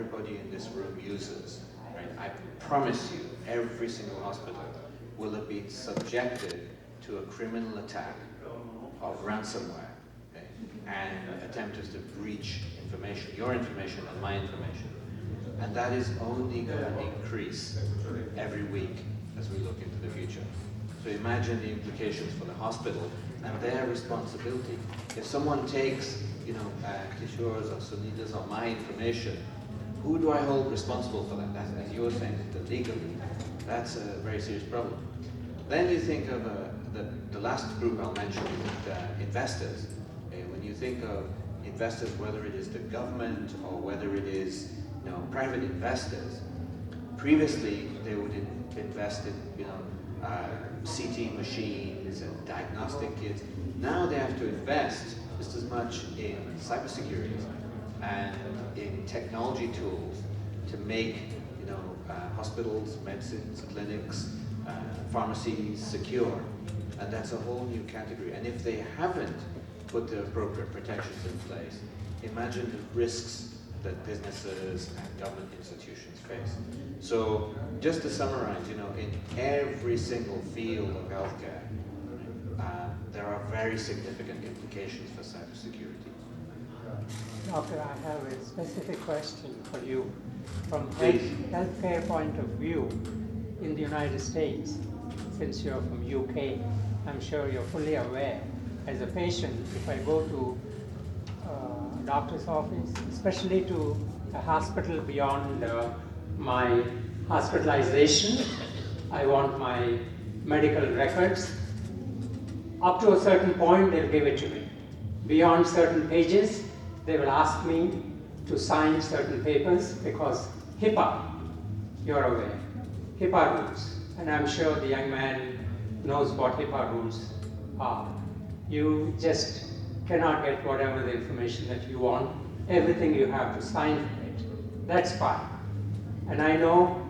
everybody in this room uses, right? I promise you, every single hospital will have been subjected to a criminal attack of ransomware, okay? And attempted to breach information, your information and my information. And that is only going to increase every week as we look into the future. So imagine the implications for the hospital and their responsibility. If someone takes, you know, Kishore's or Sunita's or my information, who do I hold responsible for that? As you're saying, legally, that's a very serious problem. Then you think of the last group I'll mention is investors. When you think of investors, whether it is the government or whether it is, you know, private investors, previously they would invest in, you know, CT machines and diagnostic kits. Now they have to invest just as much in cybersecurity and in technology tools to make, you know, hospitals, medicines, clinics, pharmacies secure. And that's a whole new category. And if they haven't put the appropriate protections in place, imagine the risks that businesses and government institutions face. So just to summarize, you know, in every single field of healthcare, there are very significant implications for cybersecurity. Doctor, I have a specific question for you. From healthcare point of view in the United States, since you're from UK, I'm sure you're fully aware. As a patient, if I go to a doctor's office, especially to a hospital beyond my hospitalization, I want my medical records. Up to a certain point, they'll give it to me. Beyond certain pages, they will ask me to sign certain papers because HIPAA, you're aware, HIPAA rules. And I'm sure the young man knows what HIPAA rules are. You just cannot get whatever the information that you want. Everything you have to sign for it. That's fine. And I know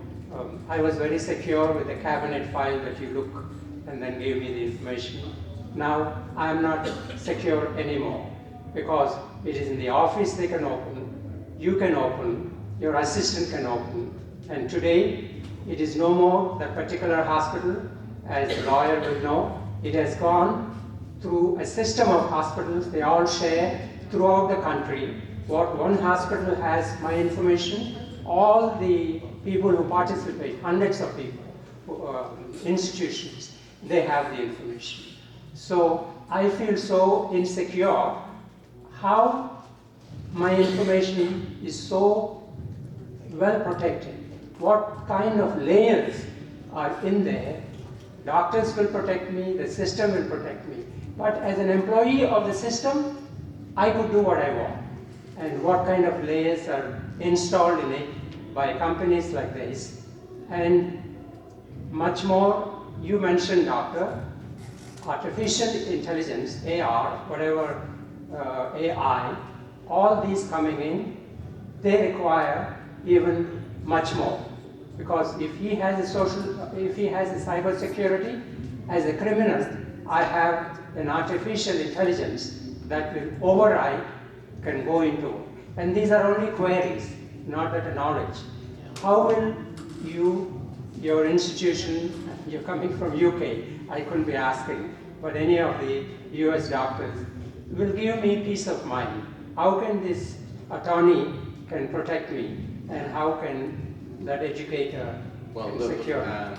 I was very secure with the cabinet file that you look and then gave me the information. Now I'm not secure anymore because it is in the office they can open, you can open, your assistant can open. And today it is no more that particular hospital, as the lawyer will know, it has gone through a system of hospitals. They all share throughout the country. What one hospital has my information, all the people who participate, hundreds of people, institutions, they have the information. So I feel so insecure how my information is so well protected. What kind of layers are in there? Doctors will protect me, the system will protect me. But as an employee of the system, I could do what I want. And what kind of layers are installed in it by companies like this. And much more, you mentioned, Doctor, artificial intelligence, AR, whatever, AI, all these coming in, they require even much more. Because if he has a cyber security, as a criminal, I have an artificial intelligence that will override, can go into. And these are only queries, not that knowledge. How will you, your institution, you're coming from UK, I couldn't be asking, but any of the US doctors will give me peace of mind. How can this attorney can protect me, and how can that educator secure?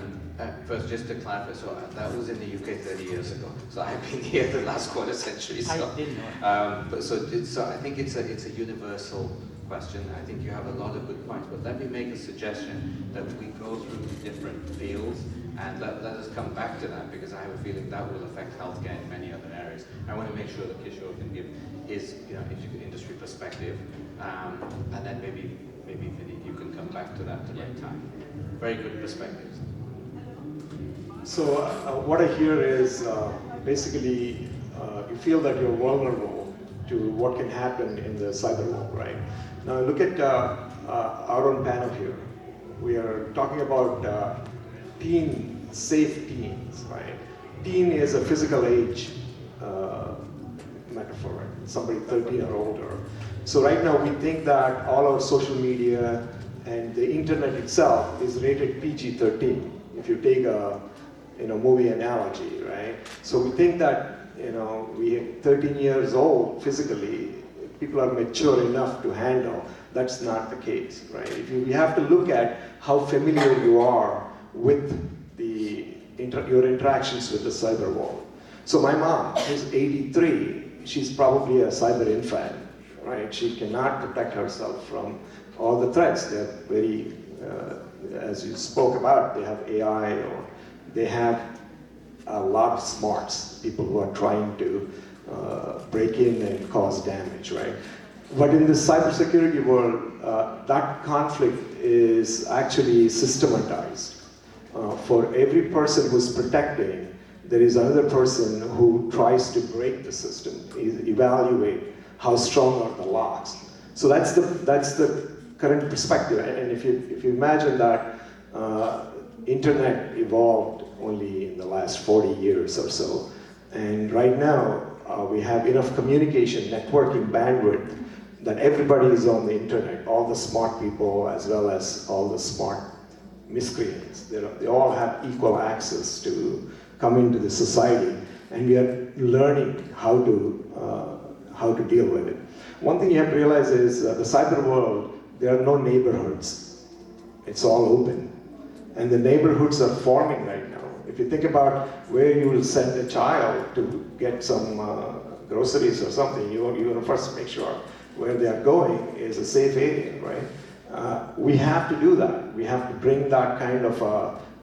First, just to clarify, so that was in the UK 30 years ago. So I've been here the last quarter century. So, I didn't know. So I think it's a universal question. I think you have a lot of good points, but let me make a suggestion that we go through different fields and let us come back to that, because I have a feeling that will affect healthcare in many other areas. I want to make sure that Kishore can give his industry perspective, and then maybe Vinny, you can come back to that at the right time. Very good perspectives. So what I hear is basically you feel that you're vulnerable to what can happen in the cyber world, right? Now look at our own panel here. We are talking about safe teens, right? Teen is a physical age metaphor, right? Somebody 13 or older. So right now we think that all our social media and the internet itself is rated PG-13. If you take a movie analogy, right? So we think that we 13 years old physically, people are mature enough to handle. That's not the case, right? We have to look at how familiar you are with your interactions with the cyber world. So my mom, who's 83, she's probably a cyber infant, right? She cannot protect herself from all the threats. They're very, as you spoke about, they have AI, or they have a lot of smarts, people who are trying to break in and cause damage, right? But in the cybersecurity world, that conflict is actually systematized. For every person who's protecting, there is another person who tries to break the system, evaluate how strong are the locks. So that's the current perspective. And if you imagine that internet evolved only in the last 40 years or so, and right now we have enough communication, networking bandwidth that everybody is on the internet, all the smart people as well as all the smart miscreants. They all have equal access to come into the society, and we are learning how to deal with it. One thing you have to realize is the cyber world, there are no neighborhoods. It's all open. And the neighborhoods are forming right now. If you think about where you will send a child to get some groceries or something, you want to first make sure where they are going is a safe area, right? We have to do that. We have to bring that kind of